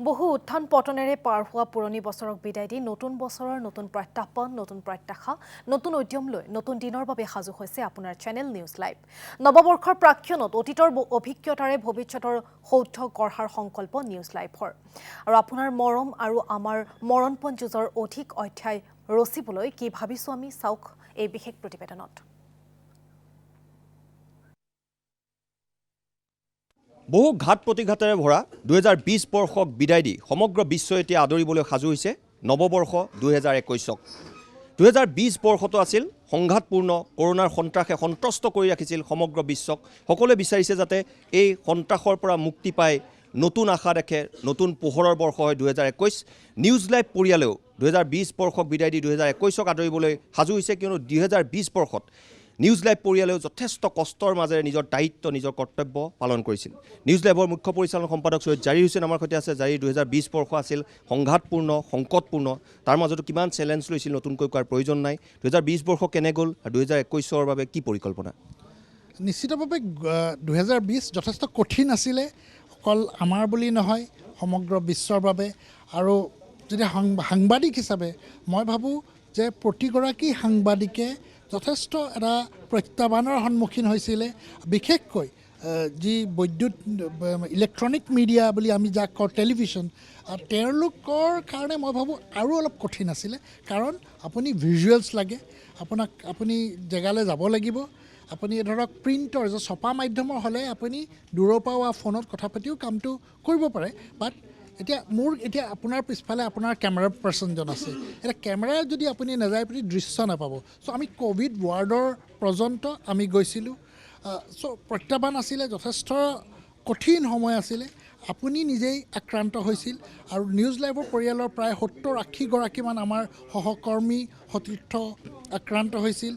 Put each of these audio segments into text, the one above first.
বহু উত্থান পতনেৰে পাৰ হোৱা পুৰণি বছৰক বিদায় দি নতুন বছৰৰ নতুন প্ৰত্যাহ্বান নতুন প্ৰত্যাশা নতুন উদ্যম লৈ নতুন দিনৰ বাবে সাজু হৈছে আপোনাৰ চেনেল নিউজ লাইভ নৱবৰ্ষৰ প্ৰাক্ষণত অতীতৰ অভিজ্ঞতাৰে ভৱিষ্যতৰ সৌধ গঢ়াৰ সংকল্প নিউজ লাইভৰ আৰু আপোনাৰ মৰম আৰু আমাৰ মৰণপণ যুঁজৰ অধিক অধ্যায় ৰচিবলৈ কি ভাবিছো আমি চাওক এই বিশেষ প্ৰতিবেদনত বহু ঘাট প্ৰতিঘাতেৰে ভৰা 2020 বৰ্ষক বিদায় দি সমগ্ৰ বিশ্ব এতিয়া আদৰিবলৈ সাজু হৈছে নৱবৰ্ষ 2021ক 2020 বৰ্ষটো আছিল সংঘাতপূৰ্ণ কৰোনাৰ সন্ত্ৰাসে সন্ত্ৰস্ত কৰি ৰাখিছিল সমগ্ৰ বিশ্বক সকলোৱে বিচাৰিছে যাতে এই সন্ত্ৰাসৰ পৰা মুক্তি পাই নতুন আশা দেখে নতুন পোহৰৰ বৰ্ষ হয় 2021 নিউজ লাইভ পৰিয়ালেও 2020 বৰ্ষক বিদায় দি 2021ক আদৰিবলৈ সাজু হৈছে কিয়নো 2020 বৰ্ষত নিউজ লাইভ পৰিয়ালেও যথেষ্ট কষ্টৰ মাজেৰে নিজৰ দায়িত্ব নিজৰ কৰ্তব্য পালন কৰিছিল নিউজ লাইভৰ মুখ্য পৰিচালন সম্পাদক সৈয়দ জাৰিৰ হুছেইন আমাৰ সৈতে আছে জাৰি 2020 বৰ্ষ আছিল সংঘাতপূৰ্ণ সংকটপূৰ্ণ তাৰ মাজতো কিমান চ্যালেঞ্জ লৈছিল নতুনকৈ কোৱাৰ প্ৰয়োজন নাই 2020 বৰ্ষ কেনে গ'ল আৰু 2021ৰ বাবে কি পৰিকল্পনা নিশ্চিতভাৱে 2020 যথেষ্ট কঠিন আছিলে অকল আমাৰ বুলি নহয় সমগ্ৰ বিশ্বৰ বাবে আৰু যদি সাংবাদিক হিচাপে মই ভাবোঁ যে প্ৰতিগৰাকী সাংবাদিকে যথেষ্ট এটা প্ৰত্যাহ্বানৰ সন্মুখীন হৈছিলে বিশেষকৈ যি বৈদ্যুত ইলেক্ট্ৰনিক মিডিয়া বুলি আমি যাক কওঁ টেলিভিশ্যন তেওঁলোকৰ কাৰণে মই ভাবোঁ আৰু অলপ কঠিন আছিলে কাৰণ আপুনি ভিজুৱেলছ লাগে আপুনি জেগালৈ যাব লাগিব আপুনি ধৰক প্ৰিণ্টৰ যে ছপা মাধ্যমৰ হ'লে আপুনি দূৰৰ পৰা ফোনত কথা পাতিও কামটো কৰিব পাৰে বাট এতিয়া আপোনাৰ পিছফালে আপোনাৰ কেমেৰা পাৰ্চনজন আছে এতিয়া কেমেৰা যদি আপুনি নাযায় আপুনি দৃশ্য নাপাব চ' আমি ক'ভিড ৱাৰ্ডৰ পৰ্যন্ত আমি গৈছিলোঁ চ' প্ৰত্যাহ্বান আছিলে যথেষ্ট কঠিন সময় আছিলে আপুনি নিজেই আক্ৰান্ত হৈছিল আৰু নিউজ লাইভৰ পৰিয়ালৰ প্ৰায় 70-80 গৰাকীমান আমাৰ সহকৰ্মী সতীৰ্থ আক্ৰান্ত হৈছিল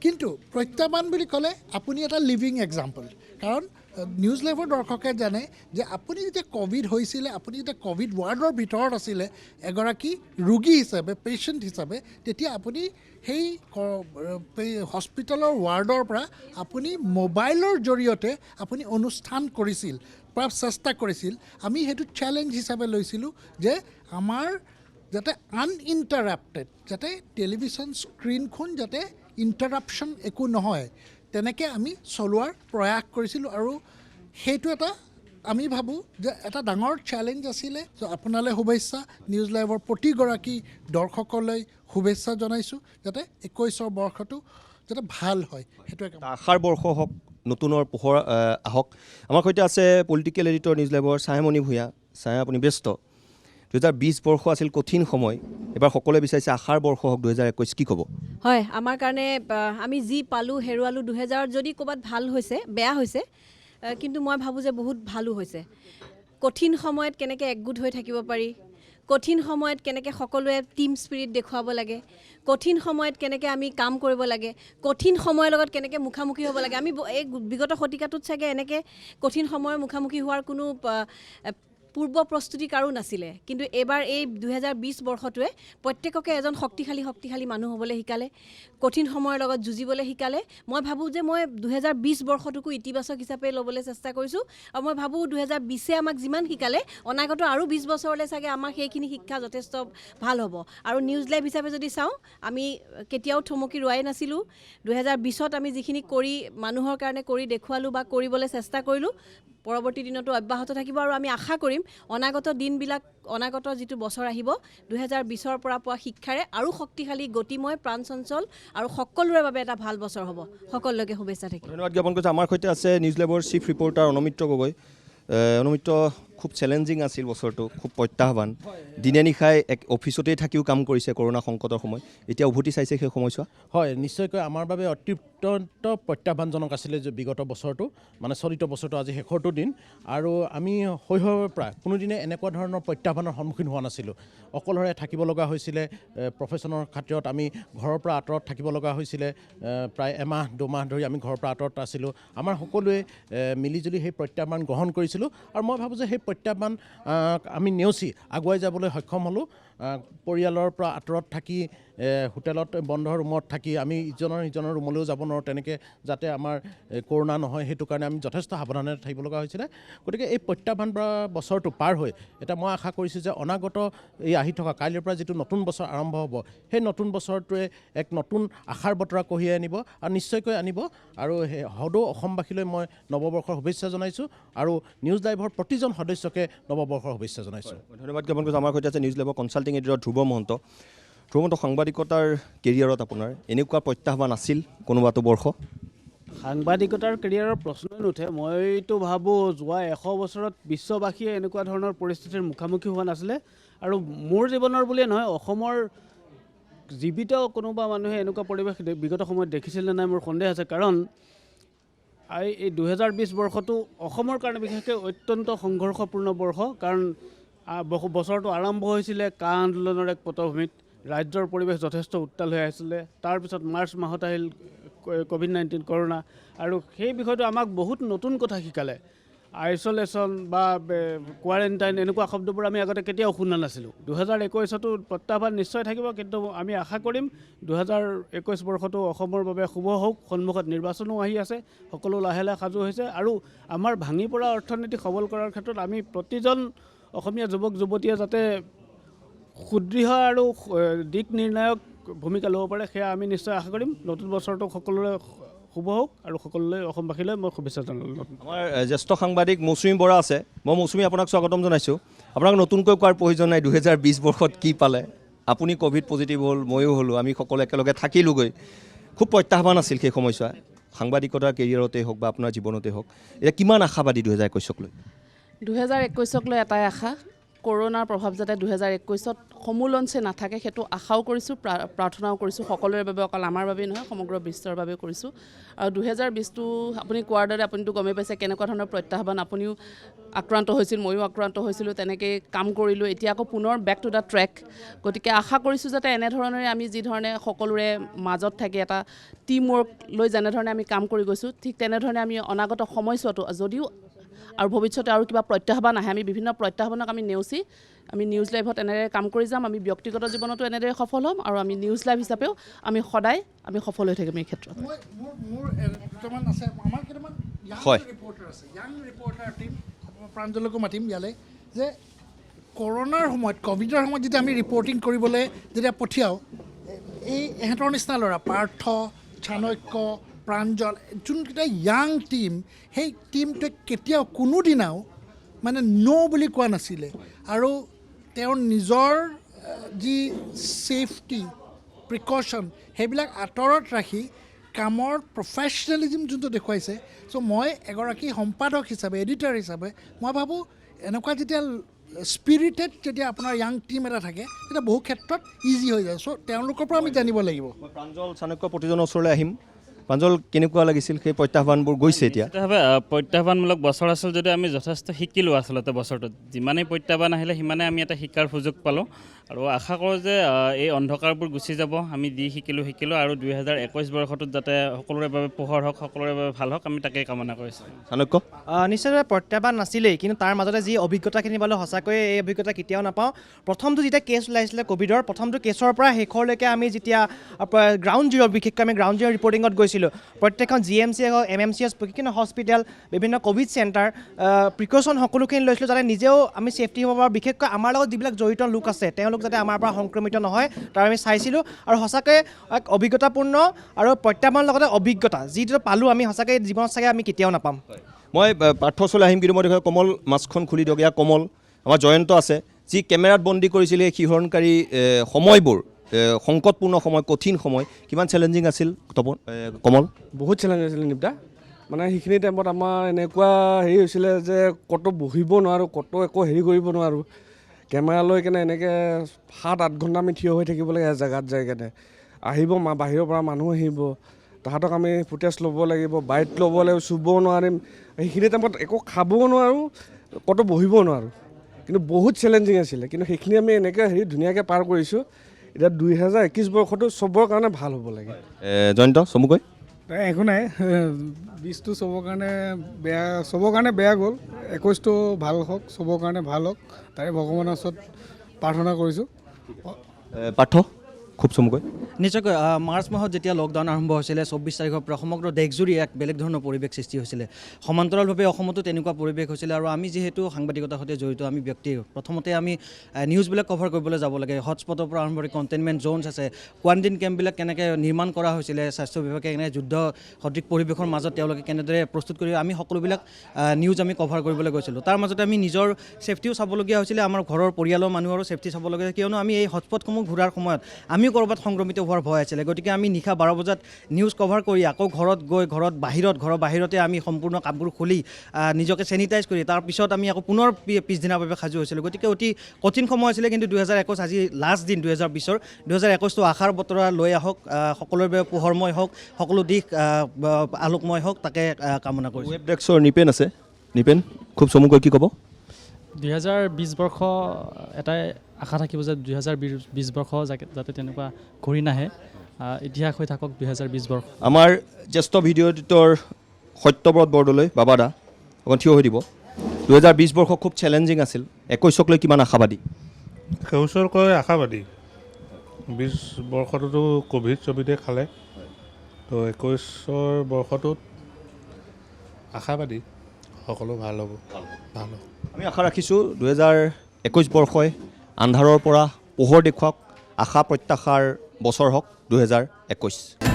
কিন্তু প্ৰত্যাহ্বান বুলি ক'লে আপুনি এটা লিভিং এক্সাম্পল কাৰণ নিউজ লাইভৰ দৰ্শকে জানে যে আপুনি যেতিয়া ক'ভিড হৈছিলে আপুনি যেতিয়া ক'ভিড ৱাৰ্ডৰ ভিতৰত আছিলে এগৰাকী ৰোগী হিচাপে পেচেণ্ট হিচাপে তেতিয়া আপুনি সেই হস্পিটেলৰ ৱাৰ্ডৰ পৰা আপুনি মোবাইলৰ জৰিয়তে আপুনি অনুষ্ঠান কৰিছিল প্ৰায় চেষ্টা কৰিছিল আমি সেইটো চেলেঞ্জ হিচাপে লৈছিলোঁ যে আমাৰ যাতে আনইণ্টাৰাপ্টেড যাতে টেলিভিশ্যন স্ক্ৰীণখন যাতে ইণ্টাৰাপশ্যন একো নহয় তেনেকৈ আমি চলোৱাৰ প্ৰয়াস কৰিছিলোঁ আৰু সেইটো এটা আমি ভাবোঁ যে এটা ডাঙৰ চেলেঞ্জ আছিলে চ' আপোনালৈ শুভেচ্ছা নিউজ লাইভৰ প্ৰতিগৰাকী দৰ্শকলৈ শুভেচ্ছা জনাইছোঁ যাতে 21ৰ বৰ্ষটো যাতে ভাল হয় সেইটো আশাৰ বৰ্ষ হওক নতুনৰ পোহৰ আহক আমাৰ সৈতে আছে political editor news লাইভৰ Chhayamoni Bhuyan ছায়া আপুনি ব্যস্ত 2020 বৰ্ষ আছিল কঠিন সময় এবাৰ সকলোৱে বিচাৰিছে আশাৰ বৰ্ষ হওক 2021 কি ক'ব হয় আমাৰ কাৰণে আমি যি পালোঁ হেৰুৱালোঁ 2000 যদি ক'ৰবাত ভাল হৈছে বেয়া হৈছে কিন্তু মই ভাবোঁ যে বহুত ভালো হৈছে কঠিন সময়ত কেনেকৈ একগোট হৈ থাকিব পাৰি কঠিন সময়ত কেনেকৈ সকলোৱে টিম স্পিৰিট দেখুৱাব লাগে কঠিন সময়ত কেনেকৈ আমি কাম কৰিব লাগে কঠিন সময়ৰ লগত কেনেকৈ মুখামুখি হ'ব লাগে আমি এই বিগত শতিকাটোত চাগে এনেকৈ কঠিন সময়ৰ মুখামুখি হোৱাৰ কোনো পূৰ্ব প্ৰস্তুতি কাৰো নাছিলে কিন্তু এবাৰ এই 2020 বৰ্ষটোৱে প্ৰত্যেককে এজন শক্তিশালী মানুহ হ'বলৈ শিকালে কঠিন সময়ৰ লগত যুঁজিবলৈ শিকালে মই ভাবোঁ যে মই 2020 বৰ্ষটোকো ইতিবাচক হিচাপে ল'বলৈ চেষ্টা কৰিছোঁ আৰু মই ভাবোঁ 2020এ আমাক যিমান শিকালে অনাগত আৰু 20 বছৰলৈ চাগে আমাৰ সেইখিনি শিক্ষা যথেষ্ট ভাল হ'ব আৰু নিউজ লাইভ হিচাপে যদি চাওঁ আমি কেতিয়াও থমকি ৰোৱাই নাছিলোঁ 2020ত আমি যিখিনি কৰি মানুহৰ কাৰণে কৰি দেখুৱালোঁ বা কৰিবলৈ চেষ্টা কৰিলোঁ পৰৱৰ্তী দিনতো অব্যাহত থাকিব আৰু আমি আশা কৰিম অনাগত দিনবিলাক অনাগত যিটো বছৰ আহিব 2020ৰ পৰা পোৱা শিক্ষাৰে আৰু শক্তিশালী গতিময় প্ৰাণচঞ্চল আৰু সকলোৰে বাবে এটা ভাল বছৰ হ'ব সকলোকে শুভেচ্ছা থাকিল ধন্যবাদ জ্ঞাপন কৰিছোঁ আমাৰ সৈতে আছে নিউজ লাইভৰ চিফ ৰিপৰ্টাৰ অনুমিত্ৰ গগৈ অনুমিত্ৰ খুব চেলেঞ্জিং আছিল বছৰটো খুব প্ৰত্যাহ্বান দিনে নিশাই এক অফিচতেই থাকিও কাম কৰিছে কৰোনা সংকটৰ সময় এতিয়া উভতি চাইছে সেই সময়ছোৱা হয় নিশ্চয়কৈ আমাৰ বাবে অত্যন্ত প্ৰত্যাহ্বানজনক আছিলে যে বিগত বছৰটো মানে চলিত বছৰটো আজি শেষৰটো দিন আৰু আমি শৈশৱৰ পৰা কোনোদিনে এনেকুৱা ধৰণৰ প্ৰত্যাহ্বানৰ সন্মুখীন হোৱা নাছিলোঁ অকলশৰে থাকিব লগা হৈছিলে প্ৰফেশ্যনৰ খাতিৰত আমি ঘৰৰ পৰা আঁতৰত থাকিব লগা হৈছিলে প্ৰায় এমাহ দুমাহ ধৰি আমি ঘৰৰ পৰা আঁতৰত আছিলোঁ আমাৰ সকলোৱে মিলিজুলি সেই প্ৰত্যাহ্বান গ্ৰহণ কৰিছিলোঁ আৰু মই ভাবোঁ যে সেই প্ৰত্যাহ্বান আমি নেওচি আগুৱাই যাবলৈ সক্ষম হ'লোঁ পৰিয়ালৰ পৰা আঁতৰত থাকি হোটেলত বন্ধ ৰুমত থাকি আমি ইজনৰ ৰুমলৈও যাব নোৱাৰোঁ, তেনেকৈ যাতে আমাৰ কৰোণা নহয় সেইটো কাৰণে আমি যথেষ্ট সাৱধানে থাকিব লগা হৈছিলে। গতিকে এই প্ৰত্যাহ্বান বছৰটো পাৰ হৈ এতিয়া মই আশা কৰিছোঁ যে অনাগত এই আহি থকা কাইলৈৰ পৰা যিটো নতুন বছৰ আৰম্ভ হ'ব, সেই নতুন বছৰটোৱে এক নতুন আশাৰ বতৰা কঢ়িয়াই আনিব আৰু নিশ্চয়কৈ আনিব। আৰু সদৌ অসমবাসীলৈ মই নৱবৰ্ষৰ শুভেচ্ছা জনাইছোঁ আৰু নিউজ লাইভৰ প্ৰতিজন সদস্যকে নৱবৰ্ষৰ শুভেচ্ছা জনাইছোঁ। ধন্যবাদ জ্ঞাপন কৰিছোঁ। আমাৰ সৈতে আছে নিউজ লাইভৰ কনচাল্টিং এডিটৰ ধ্ৰুৱ মহন্ত। সাংবাদিকতাৰ কেৰিয়াৰত আপোনাৰ এনেকুৱা প্ৰত্যাহ্বান আছিল কোনোবাটো বৰ্ষ? সাংবাদিকতাৰ কেৰিয়াৰৰ প্ৰশ্নই নুঠে। মইতো ভাবোঁ যোৱা 100 বছৰত বিশ্ববাসীয়ে এনেকুৱা ধৰণৰ পৰিস্থিতিৰ মুখামুখি হোৱা নাছিলে। আৰু মোৰ জীৱনৰ বুলিয়ে নহয়, অসমৰ জীৱিত কোনোবা মানুহে এনেকুৱা পৰিৱেশ বিগত সময়ত দেখিছিল নে নাই মোৰ সন্দেহ আছে। কাৰণ এই 2020 বৰ্ষটো অসমৰ কাৰণে বিশেষকৈ অত্যন্ত সংঘৰ্ষপূৰ্ণ বৰ্ষ। কাৰণ বছৰটো আৰম্ভ হৈছিলে কা আন্দোলনৰ এক পটভূমিত, ৰাজ্যৰ পৰিৱেশ যথেষ্ট উত্তাল হৈ আহিছিলে। তাৰপিছত মাৰ্চ মাহত আহিল ক'ভিড-19 কৰোণা, আৰু সেই বিষয়টো আমাক বহুত নতুন কথা শিকালে। আইচলেশ্যন বা কোৱাৰেণ্টাইন এনেকুৱা শব্দবোৰ আমি আগতে কেতিয়াও শুনা নাছিলোঁ। 2021তো প্ৰত্যাহ্বান নিশ্চয় থাকিব, কিন্তু আমি আশা কৰিম 2021 বৰ্ষটো অসমৰ বাবে শুভ হওক। সন্মুখত নিৰ্বাচনো আহি আছে, সকলো লাহে লাহে সাজু হৈছে। আৰু আমাৰ ভাঙি পৰা অৰ্থনীতি সবল কৰাৰ ক্ষেত্ৰত আমি প্ৰতিজন অসমীয়া যুৱক যুৱতীয়ে যাতে সুদৃঢ় আৰু দিক নিৰ্ণায়ক ভূমিকা ল'ব পাৰে, সেয়া আমি নিশ্চয় আশা কৰিম। নতুন বছৰটো সকলোৰে শুভ হওক আৰু সকলোলৈ অসমবাসীলৈ মই শুভেচ্ছা জনালোঁ। আমাৰ জ্যেষ্ঠ সাংবাদিক মৌচুমী বৰা আছে। মই মৌচুমী আপোনাক স্বাগতম জনাইছোঁ। আপোনাক নতুনকৈ কোৱাৰ প্ৰয়োজন নাই 2020 বৰ্ষত কি পালে। আপুনি ক'ভিড পজিটিভ হ'ল, ময়ো হ'লোঁ, আমি সকলো একেলগে থাকিলোঁগৈ। খুব প্ৰত্যাহ্বান আছিল সেই সময়ছোৱা, সাংবাদিকতাৰ কেৰিয়াৰতেই হওক বা আপোনাৰ জীৱনতেই হওক। এতিয়া কিমান আশাবাদী 2021ক লৈ? 2021ক লৈ এটাই আশা, কৰোণাৰ প্ৰভাৱ যাতে 2021ত সমূলঞ্চে নাথাকে সেইটো আশাও কৰিছোঁ, প্ৰাৰ্থনাও কৰিছোঁ সকলোৰে বাবে, অকল আমাৰ বাবেই নহয় সমগ্ৰ বিশ্বৰ বাবে কৰিছোঁ। আৰু 2020টো আপুনি কোৱাৰ দৰে আপুনিতো গমেই পাইছে কেনেকুৱা ধৰণৰ প্ৰত্যাহ্বান। আপুনিও আক্ৰান্ত হৈছিল, ময়ো আক্ৰান্ত হৈছিলোঁ, তেনেকৈ কাম কৰিলোঁ। এতিয়া আকৌ পুনৰ বেক টু দ্য ট্ৰেক। গতিকে আশা কৰিছোঁ যাতে এনেধৰণেৰে আমি যিধৰণে সকলোৰে মাজত থাকি এটা টিম ৱৰ্ক লৈ যেনেধৰণে আমি কাম কৰি গৈছোঁ, ঠিক তেনেধৰণে আমি অনাগত সময়ছোৱাটো যদিও আৰু ভৱিষ্যতে আৰু কিবা প্ৰত্যাহ্বান আহে, আমি বিভিন্ন প্ৰত্যাহ্বানক আমি নেওচি আমি নিউজ লাইভত এনেদৰে কাম কৰি যাম। আমি ব্যক্তিগত জীৱনতো এনেদৰে সফল হ'ম আৰু আমি নিউজ লাইভ হিচাপেও আমি সদায় সফল হৈ থাকিম এই ক্ষেত্ৰত। মোৰ কেইটামান আছে, আমাৰ কেইটামান ৰিপৰ্টাৰ আছে, য়াং ৰিপৰ্টাৰ টিম, প্ৰাঞ্জলকো মাতিম ইয়ালৈ, যে কৰোণাৰ সময়ত ক'ভিডৰ সময়ত যেতিয়া আমি ৰিপৰ্টিং কৰিবলৈ যেতিয়া পঠিয়াওঁ, এই ইহঁতৰ নিচিনা ল'ৰা পাৰ্থ, চাণক্য, প্ৰাঞ্জল, যোনকেইটা য়াং টিম, সেই টিমটোৱে কেতিয়াও কোনোদিনাও মানে ন' বুলি কোৱা নাছিলে। আৰু তেওঁৰ নিজৰ যি ছেফটি প্ৰিকশ্যন সেইবিলাক আঁতৰত ৰাখি কামৰ প্ৰফেচনেলিজিম যোনটো দেখুৱাইছে। চ' মই এগৰাকী সম্পাদক হিচাপে, এডিটাৰ হিচাপে মই ভাবোঁ এনেকুৱা যেতিয়া স্পিৰিটেড যেতিয়া আপোনাৰ য়াং টিম এটা থাকে তেতিয়া বহু ক্ষেত্ৰত ইজি হৈ যায়। চ' তেওঁলোকৰ পৰা আমি জানিব লাগিব। মই প্ৰাঞ্জল চাণক্য প্ৰতিজনৰ ওচৰলৈ আহিম। প্ৰাঞ্জল, কেনেকুৱা লাগিছিল সেই প্ৰত্যাহ্বানবোৰ গৈছে এতিয়া? প্ৰত্যাহ্বানমূলক বছৰ আছিল যদিও আমি যথেষ্ট শিকিলোঁ। আচলতে বছৰটোত যিমানেই প্ৰত্যাহ্বান আহিলে সিমানে আমি এটা শিকাৰ সুযোগ পালোঁ আৰু আশা কৰোঁ যে এই অন্ধকাৰবোৰ গুচি যাব। আমি যি শিকিলোঁ আৰু 2021 বৰ্ষটোত যাতে সকলোৰে বাবে পোহৰ হওক, সকলোৰে বাবে ভাল হওক, আমি তাকেই কামনা কৰিছোঁ। চাণক্য? নিশ্চয়ভাৱে প্ৰত্যাহ্বান নাছিলেই, কিন্তু তাৰ মাজতে যি অভিজ্ঞতাখিনি পালোঁ সঁচাকৈয়ে এই অভিজ্ঞতা কেতিয়াও নাপাওঁ। প্ৰথমটো যেতিয়া কেছ ওলাইছিলে ক'ভিডৰ, প্ৰথমটো কেছৰ পৰা শেষৰলৈকে আমি যেতিয়া গ্ৰাউণ্ড জিৰ', বিশেষকৈ আমি গ্ৰাউণ্ড জিৰ' ৰিপৰ্টিঙত গৈছিলোঁ, প্ৰত্যেকখন GMC হওক, MMCH, বিভিন্ন হস্পিটেল, বিভিন্ন ক'ভিড চেণ্টাৰ, প্ৰিকশ্যন সকলোখিনি লৈছিলোঁ যাতে নিজেও আমি ছেফটি হ'ব পাৰোঁ। বিশেষকৈ আমাৰ লগত যিবিলাক জড়িত লোক আছে তেওঁলোক যাতে আমাৰ পৰা সংক্ৰমিত নহয় তাৰ আমি চাইছিলোঁ। আৰু সঁচাকৈ এক অভিজ্ঞতাপূৰ্ণ আৰু প্ৰত্যাহ্বানৰ লগতে অভিজ্ঞতা যিটো পালোঁ আমি সঁচাকৈ জীৱনত চাগে আমি কেতিয়াও নাপাম। মই পাৰ্থ ওচৰলৈ আহিম, কিন্তু মই দেখোঁ কমল মাস্কখন খুলি দিয়ক। ইয়াৰ কমল, আমাৰ জয়ন্ত আছে, যি কেমেৰাত বন্দী কৰিছিলে এই শিহৰণকাৰী সময়বোৰ, সংকটপূৰ্ণ সময়, কঠিন সময়, কিমান চেলেঞ্জিং আছিল কমল? বহুত চেলেঞ্জ আছিল নিপদা। মানে সেইখিনি টাইমত আমাৰ এনেকুৱা হেৰি হৈছিলে যে ক'তো বহিব নোৱাৰোঁ, ক'তো একো হেৰি কৰিব নোৱাৰোঁ। কেমেৰা লৈ কেনে এনেকৈ 7-8 ঘণ্টা আমি থিয় হৈ থাকিব লাগে জেগাত যাই কেনে। আহিব বাহিৰৰ পৰা মানুহ আহিব, তাহাঁতক আমি ফুটেজ ল'ব লাগিব, বাইট ল'ব লাগিব, চুব নোৱাৰিম। সেইখিনি টাইমত একো খাবও নোৱাৰোঁ, ক'তো বহিব নোৱাৰোঁ। কিন্তু বহুত চেলেঞ্জিং আছিলে, কিন্তু সেইখিনি আমি এনেকৈ ধুনীয়াকৈ পাৰ কৰিছোঁ। এতিয়া 2021 বৰ্ষটো চবৰ কাৰণে ভাল হ'ব লাগে। জয়ন্ত, চমুকৈ? একো নাই, 20টো চবৰ কাৰণে বেয়া গ'ল। 21টো ভাল হওক, চবৰ কাৰণে ভাল হওক, তাৰে ভগৱানৰ ওচৰত প্ৰাৰ্থনা কৰিছোঁ। পাৰ্থ, খুব চমুকৈ নিশ্চয়কৈ মাৰ্চ মাহত যেতিয়া লকডাউন আৰম্ভ হৈছিলে 24 তাৰিখৰ পৰা সমগ্ৰ দেশজুৰি এক বেলেগ ধৰণৰ পৰিৱেশ সৃষ্টি হৈছিলে সমান্তৰালভাৱে অসমতো তেনেকুৱা পৰিৱেশ হৈছিলে আৰু আমি যিহেতু সাংবাদিকতাৰ সৈতে জড়িত আমি ব্যক্তি প্ৰথমতে আমি নিউজবিলাক কভাৰ কৰিবলৈ যাব লাগে হটস্পটৰ পৰা আৰম্ভ কৰি কণ্টেইনমেণ্ট জ'নছ আছে কোৱাৰেণ্টাইন কেম্পবিলাক কেনেকৈ নিৰ্মাণ কৰা হৈছিলে স্বাস্থ্য বিভাগে কেনেকৈ যুদ্ধ সদৃশ পৰিৱেশৰ মাজত তেওঁলোকে কেনেদৰে প্ৰস্তুত কৰি আমি সকলোবিলাক নিউজ আমি কভাৰ কৰিবলৈ গৈছিলোঁ তাৰ মাজতে আমি নিজৰ ছেফটিও চাবলগীয়া হৈছিলে আমাৰ ঘৰৰ পৰিয়ালৰ মানুহৰো ছেফটি চাবলগীয়া কিয়নো আমি এই হটস্পটসমূহ ঘূৰাৰ সময়ত আমি ক'ৰবাত সংক্ৰমিত হোৱাৰ ভয় আছিলে গতিকে আমি নিশা 12 বজাত নিউজ কভাৰ কৰি আকৌ ঘৰত গৈ ঘৰৰ বাহিৰতে আমি সম্পূৰ্ণ কাপবোৰ খুলি নিজকে চেনিটাইজ কৰি তাৰপিছত আমি আকৌ পুনৰ পিছদিনাৰ বাবে সাজু হৈছিলোঁ গতিকে অতি কঠিন সময় আছিলে কিন্তু 2021 আজি লাষ্ট দিন 2020ৰ 2021টো আশাৰ বতৰা লৈ আহক সকলোৰে বাবে পোহৰময় হওক সকলো দিশ আলোকময় হওক তাকে কামনা কৰিছোঁ ৱেব ডেস্কৰ নিপেন আছে নিপেন খুব চমুকৈ কি ক'ব 2020 বৰ্ষ এটাই আশা থাকিব যে 2020 বৰ্ষ যাতে তেনেকুৱা ঘূৰি নাহে ইতিহাস হৈ থাকক 2020 বৰ্ষ আমাৰ জ্যেষ্ঠ ভিডিঅ' এডিটৰ সত্যব্ৰত বৰদলৈ বাবাদা অকণ থিয় হৈ দিব 2020 বৰ্ষ খুব চেলেঞ্জিং আছিল 21ক লৈ কিমান আশাবাদী সেউচৰকৈ আশাবাদী 20 বৰ্ষটোতো ক'ভিডে খালে তো 21ৰ বৰ্ষটোত আশাবাদী সকলো ভাল হ'ব আমি আশা ৰাখিছোঁ 2021 বৰ্ষই আন্ধাৰৰ পৰা পোহৰ দেখুৱাওক আশা প্ৰত্যাশাৰ বছৰ হওক 2021